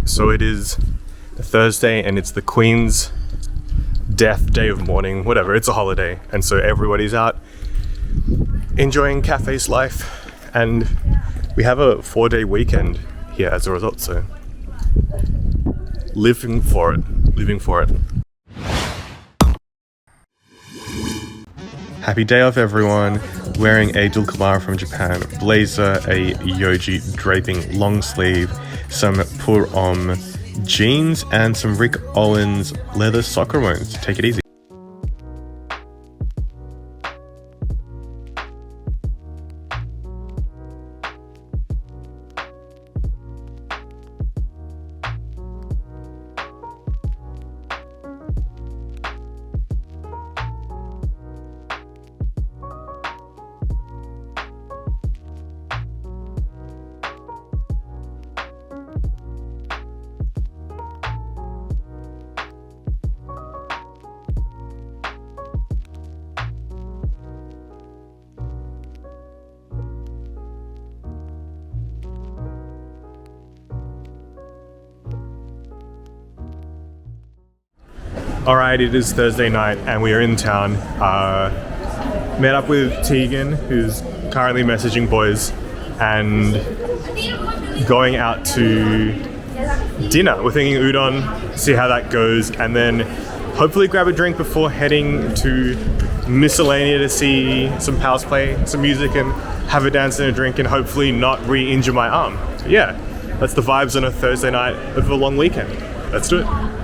So it is a Thursday and it's the Queen's death, day of mourning, whatever, it's a holiday. And so everybody's out enjoying Cafe's life. And we have a 4-day weekend here as a result, so living for it. Happy day off, everyone. Wearing a Dul Kamara from Japan blazer, a Yoji draping long sleeve, some Pour-Homme jeans, and some Rick Owens leather soccer ones. Take it easy. Alright, it is Thursday night and we are in town. Met up with Tegan, who's currently messaging boys, and going out to dinner. We're thinking udon, see how that goes, and then hopefully grab a drink before heading to Miscellanea to see some pals play some music and have a dance and a drink and hopefully not re-injure my arm. So yeah, that's the vibes on a Thursday night of a long weekend. Let's do it.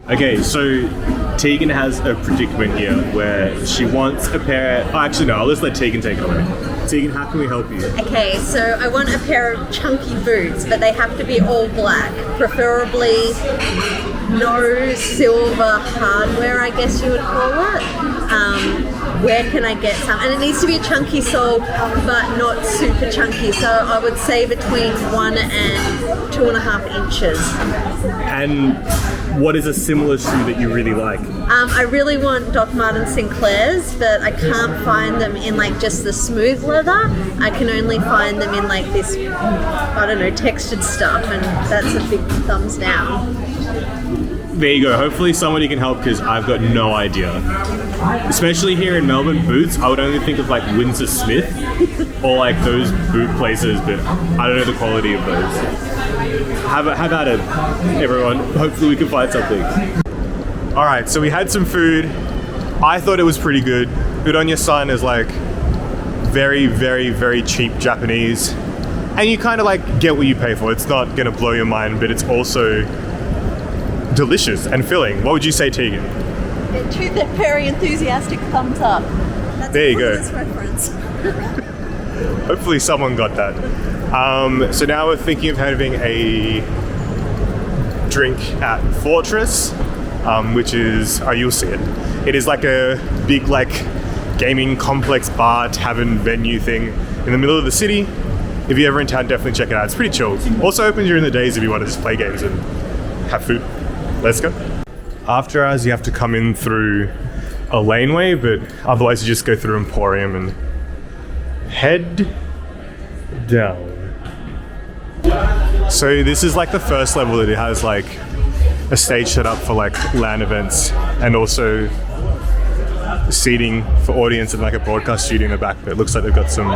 Okay, so Tegan has a predicament here where she wants a pair. Oh, actually, no, I'll just let Tegan take it away. Tegan, how can we help you? Okay, so I want a pair of chunky boots, but they have to be all black, preferably no silver hardware, I guess you would call it. Where can I get some? And it needs to be a chunky sole, but not super chunky. So I would say between 1 and 2.5 inches. And what is a similar shoe that you really like? I really want Doc Marten Sinclair's, but I can't find them in like just the smooth leather. I can only find them in like this, I don't know, textured stuff, and that's a big thumbs down. There you go. Hopefully somebody can help because I've got no idea. Especially here in Melbourne, boots, I would only think of like Windsor Smith or like those boot places, but I don't know the quality of those. Have at it, everyone. Hopefully we can find something. Alright, so we had some food. I thought it was pretty good. Udon-san is like very, very, very cheap Japanese. And you kind of like get what you pay for. It's not going to blow your mind, but it's also delicious and filling. What would you say, Tegan? To the very enthusiastic thumbs up. That's there you go. Reference. Hopefully someone got that. So now we're thinking of having a drink at Fortress, which is, oh, you'll see it. It is like a big like gaming complex bar, tavern, venue thing in the middle of the city. If you're ever in town, definitely check it out. It's pretty chill. Also open during the days if you want to just play games and have food. Let's go. After hours, you have to come in through a laneway, but otherwise you just go through Emporium and head down. So this is like the first level that it has like a stage set up for like LAN events and also seating for audience and like a broadcast studio in the back. But it looks like they've got some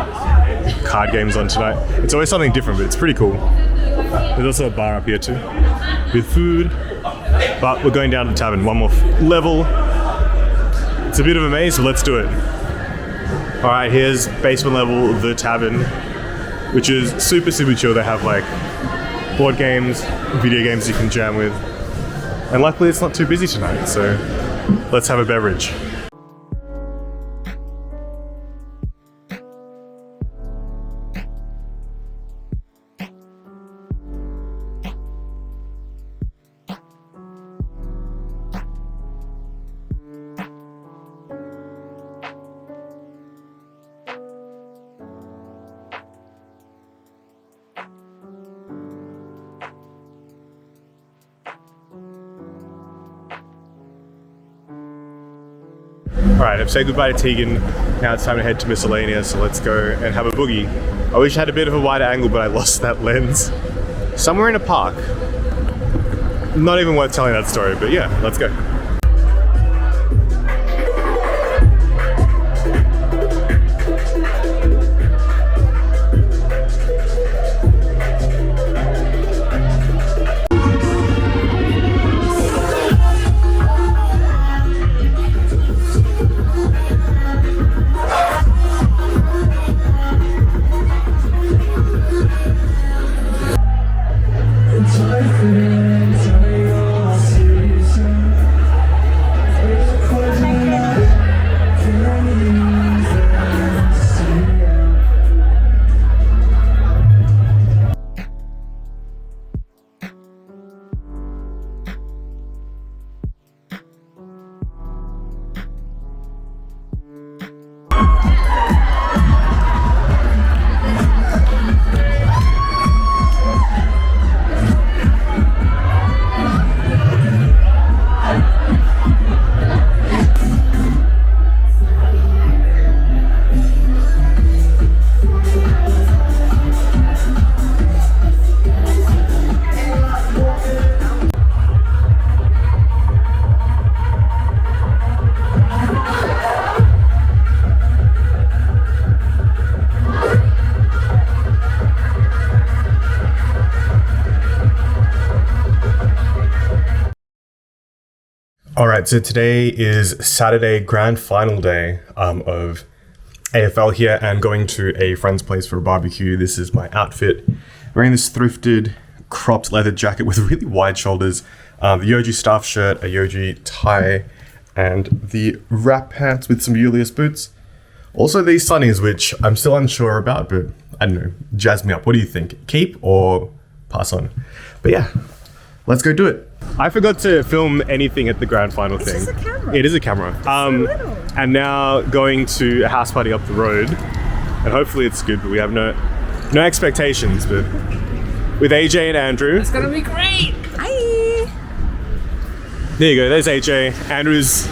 card games on tonight. It's always something different, but it's pretty cool. There's also a bar up here too with food. But we're going down to the tavern, one more level. It's a bit of a maze, so let's do it. All right, here's basement level of the tavern, which is super, super chill. They have like board games, video games you can jam with. And luckily it's not too busy tonight, so let's have a beverage. Alright, I've said goodbye to Tegan. Now it's time to head to Miscellaneous, so let's go and have a boogie. I wish I had a bit of a wider angle, but I lost that lens. Somewhere in a park. Not even worth telling that story, but yeah, let's go. Alright, so today is Saturday grand final day of AFL here and going to a friend's place for a barbecue. This is my outfit. Wearing this thrifted cropped leather jacket with really wide shoulders, the Yoji staff shirt, a Yoji tie, and the wrap pants with some Julius boots. Also these sunnies, which I'm still unsure about, but I don't know, jazz me up. What do you think? Keep or pass on? But yeah, let's go do it. I forgot to film anything at the grand final thing. It's just a camera. It is a camera. And now going to a house party up the road, and hopefully it's good, but we have no expectations. But with AJ and Andrew, It's gonna be great! Hi. there you go. There's AJ. Andrew's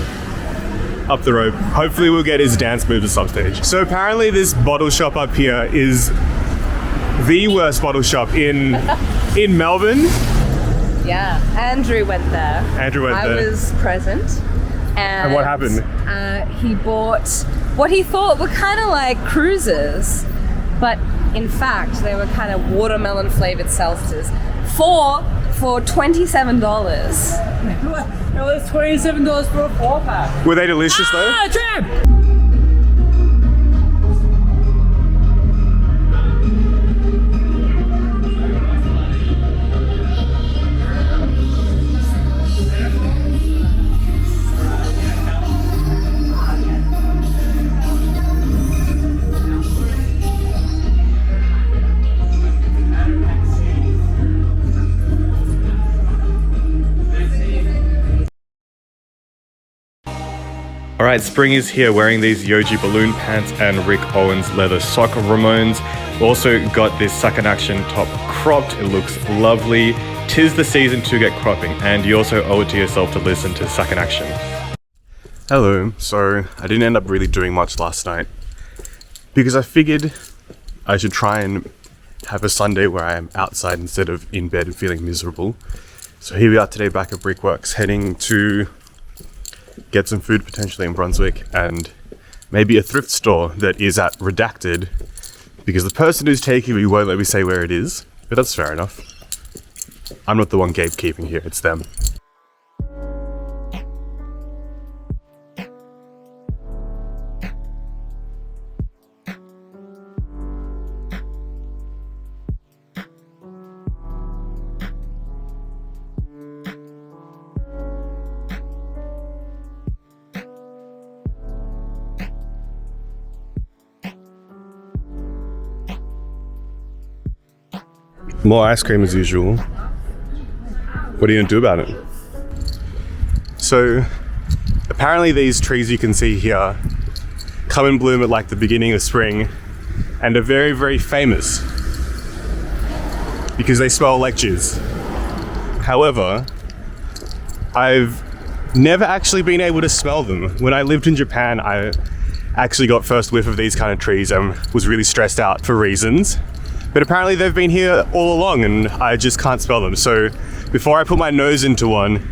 up the road. Hopefully we'll get his dance moves at some stage. So apparently this bottle shop up here is the worst bottle shop in Melbourne. Yeah, Andrew went there. I was present. And what happened? He bought what he thought were kind of like cruisers, but in fact they were kind of watermelon flavored seltzers for $27. It was $27 for a 4-pack. Were they delicious though? Ah, trap! Alright, Spring is here wearing these Yoji balloon pants and Rick Owens leather soccer Ramones. Also got this Suck in Action top cropped. It looks lovely. 'Tis the season to get cropping, and you also owe it to yourself to listen to Suck in Action. Hello, so I didn't end up really doing much last night because I figured I should try and have a Sunday where I am outside instead of in bed and feeling miserable. So here we are today back at Brickworks, heading to get some food potentially in Brunswick and maybe a thrift store that is at Redacted because the person who's taking me won't let me say where it is, but that's fair enough. I'm not the one gatekeeping here, it's them. More ice cream as usual. What are you gonna do about it? So, apparently these trees you can see here come in bloom at like the beginning of spring and are very, very famous because they smell like jizz. However, I've never actually been able to smell them. When I lived in Japan, I actually got first whiff of these kind of trees and was really stressed out for reasons. But apparently they've been here all along and I just can't smell them. So before I put my nose into one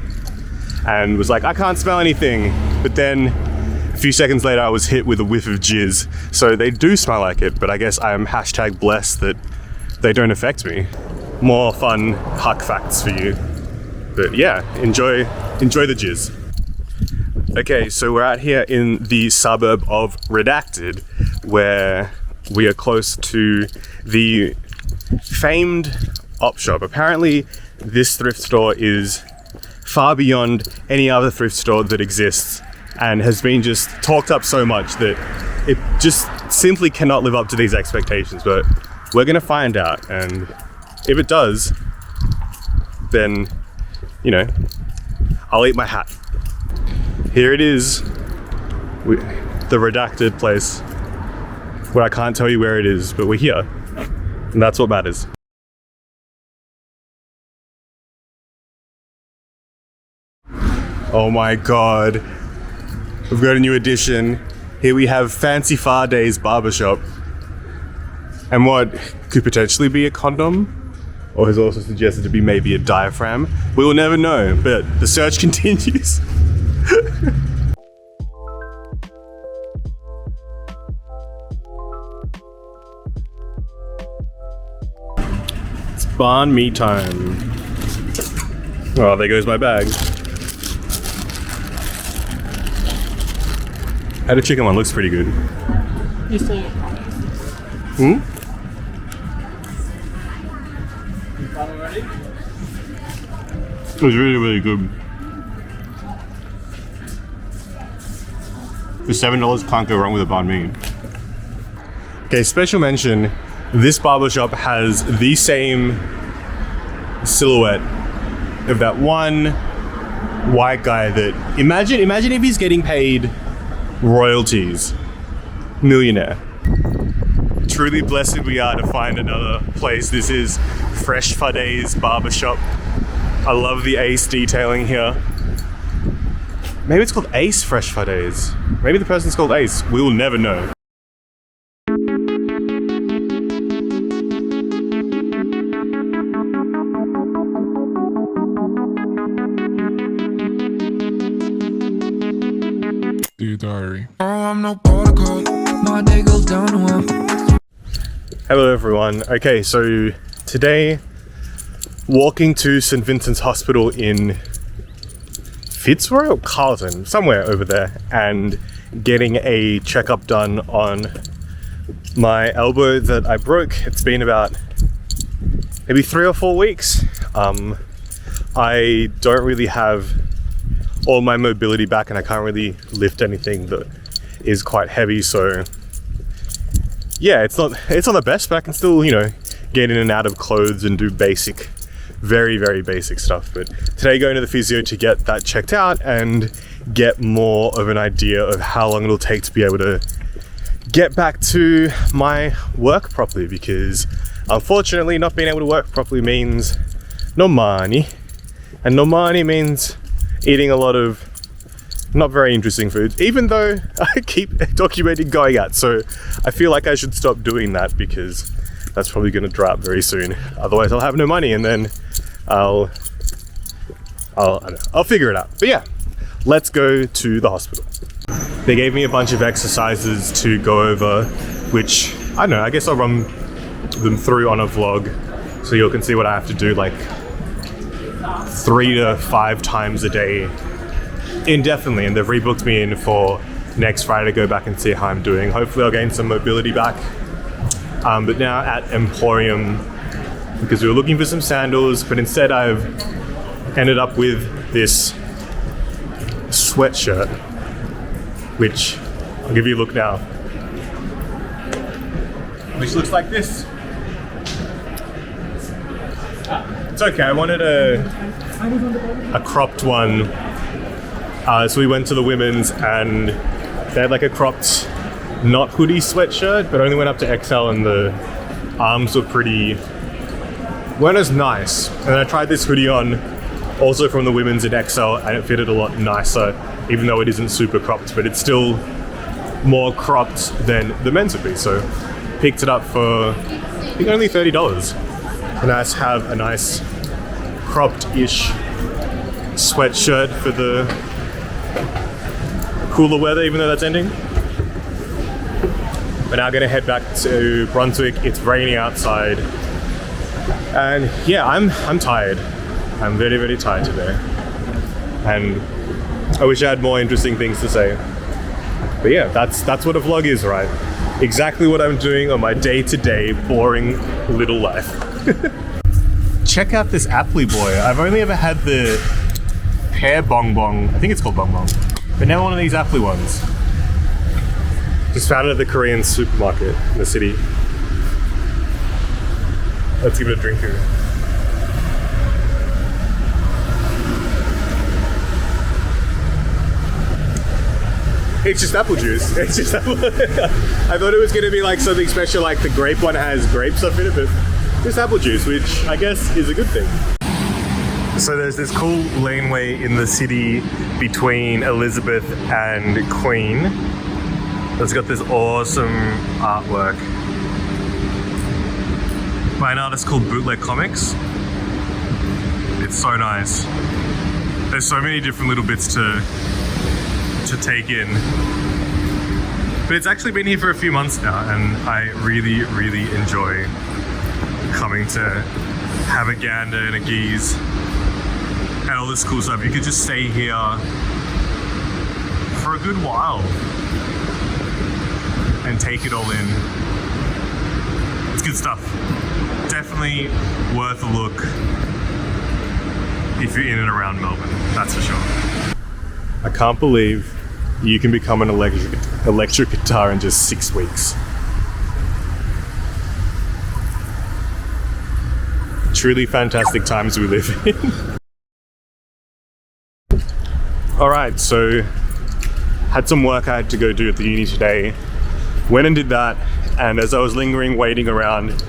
and was like, I can't smell anything. But then a few seconds later, I was hit with a whiff of jizz. So they do smell like it, but I guess I am hashtag blessed that they don't affect me. More fun Huck facts for you. But yeah, enjoy the jizz. Okay, so we're out here in the suburb of Redacted, where we are close to the famed op shop. Apparently, this thrift store is far beyond any other thrift store that exists and has been just talked up so much that it just simply cannot live up to these expectations. But we're gonna find out, and if it does, then, you know, I'll eat my hat. Here it is, the Redacted place, where I can't tell you where it is, but we're here, and that's what matters. Oh my god, we've got a new addition. Here we have Fancy Far Days Barbershop, and what could potentially be a condom, or has also suggested to be maybe a diaphragm. We will never know, but the search continues. It's banh mi time. Oh, there goes my bag. Had a chicken one, looks pretty good. You see it. Hmm? Already? It was really, really good. For $7, can't go wrong with a banh mi. Okay, special mention. This barbershop has the same silhouette of that one white guy that imagine if he's getting paid royalties. Millionaire. Truly blessed we are to find another place. This is Fresh Faday's barbershop. I love the ace detailing here. Maybe it's called Ace Fresh Faday's. Maybe the person's called Ace. We will never know. Diary. Oh, I'm no protocol. My day goes down to one. Hello everyone. Okay, so today walking to St. Vincent's Hospital in Fitzroy or Carlton, somewhere over there, and getting a checkup done on my elbow that I broke. It's been about maybe 3 or 4 weeks. I don't really have all my mobility back and I can't really lift anything that is quite heavy, so yeah, it's not the best, but I can still, you know, get in and out of clothes and do basic, very, very basic stuff. But today going to the physio to get that checked out and get more of an idea of how long it'll take to be able to get back to my work properly, because unfortunately not being able to work properly means no money, and no money means eating a lot of not very interesting foods, even though I keep documenting going out. So I feel like I should stop doing that, because that's probably going to dry up very soon. Otherwise I'll have no money, and then I'll figure it out. But yeah, let's go to the hospital. They gave me a bunch of exercises to go over, which I don't know, I guess I'll run them through on a vlog so you all can see what I have to do, like 3 to 5 times a day indefinitely, and they've rebooked me in for next Friday to go back and see how I'm doing. Hopefully I'll gain some mobility back. But now at Emporium, because we were looking for some sandals, but instead I've ended up with this sweatshirt, which I'll give you a look now, which looks like this. It's okay, I wanted a cropped one. So we went to the women's and they had like a cropped, not hoodie sweatshirt, but only went up to XL, and the arms were weren't as nice. And then I tried this hoodie on Also from the women's in XL, and it fitted a lot nicer, even though it isn't super cropped, but it's still more cropped than the men's would be. So picked it up for, I think, only $30. And I just have a nice cropped-ish sweatshirt for the cooler weather, even though that's ending. We're now gonna head back to Brunswick. It's raining outside. And yeah, I'm tired. I'm very, very tired today. And I wish I had more interesting things to say. But yeah, that's what a vlog is, right? Exactly what I'm doing on my day-to-day boring little life. Check out this Appley boy. I've only ever had the pear bong bong. I think it's called bong bong. But now one of these Appley ones. Just found it at the Korean supermarket in the city. Let's give it a drink here. It's just apple juice. It's just apple. I thought it was going to be like something special, like the grape one has grape stuff in it, but just apple juice, which I guess is a good thing. So there's this cool laneway in the city between Elizabeth and Queen. It's got this awesome artwork by an artist called Bootleg Comics. It's so nice. There's so many different little bits to take in. But it's actually been here for a few months now, and I really, really enjoy coming to have a gander and a geese and all this cool stuff. You could just stay here for a good while and take it all in. It's good stuff. Definitely worth a look if you're in and around Melbourne, that's for sure. I can't believe you can become an electric guitar in just 6 weeks. Truly fantastic times we live in. Alright, so had some work I had to go do at the uni today. Went and did that, and as I was lingering, waiting around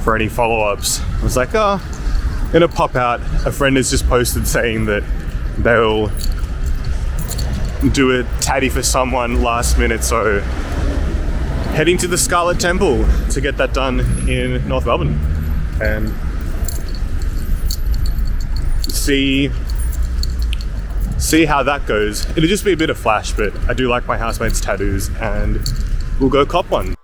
for any follow-ups, I was like, oh, I'm gonna pop out. A friend has just posted saying that they'll do a tatty for someone last minute, so heading to the Scarlet Temple to get that done in North Melbourne and see how that goes. It'll just be a bit of flash, but I do like my housemate's tattoos, and we'll go cop one.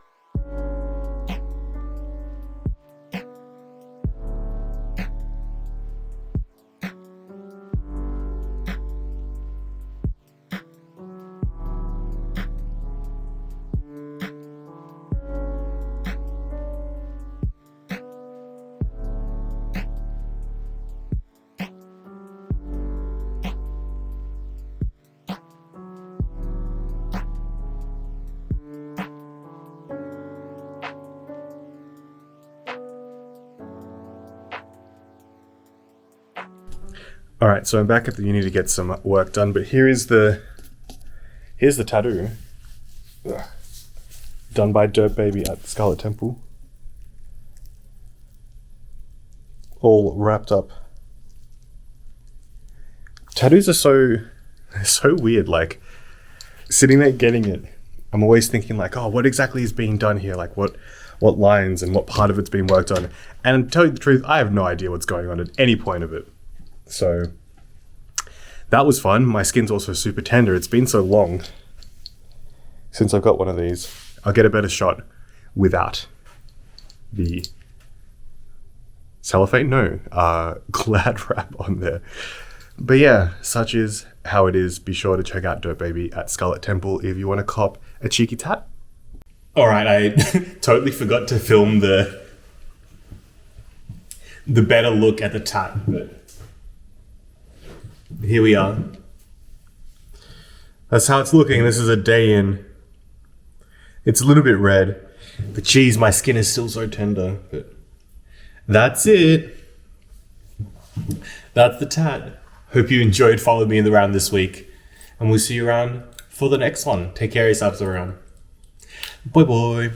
All right, so I'm back at the uni to get some work done, but here's the tattoo. Ugh. Done by Dirt Baby at Scarlet Temple. All wrapped up. Tattoos are so weird, like sitting there getting it, I'm always thinking like, oh, what exactly is being done here? Like what lines and what part of it's being worked on? And to tell you the truth, I have no idea what's going on at any point of it. So that was fun. My skin's also super tender. It's been so long since I've got one of these. I'll get a better shot without the cellophane? No, glad wrap on there. But yeah, such is how it is. Be sure to check out Dirt Baby at Scarlet Temple if you want to cop a cheeky tat. All right, I totally forgot to film the better look at the tat, but here we are. That's how it's looking. This is a day in. It's a little bit red. But geez, my skin is still so tender. But that's it. That's the tat. Hope you enjoyed following me around this week. And we'll see you around for the next one. Take care of yourselves around. Bye bye.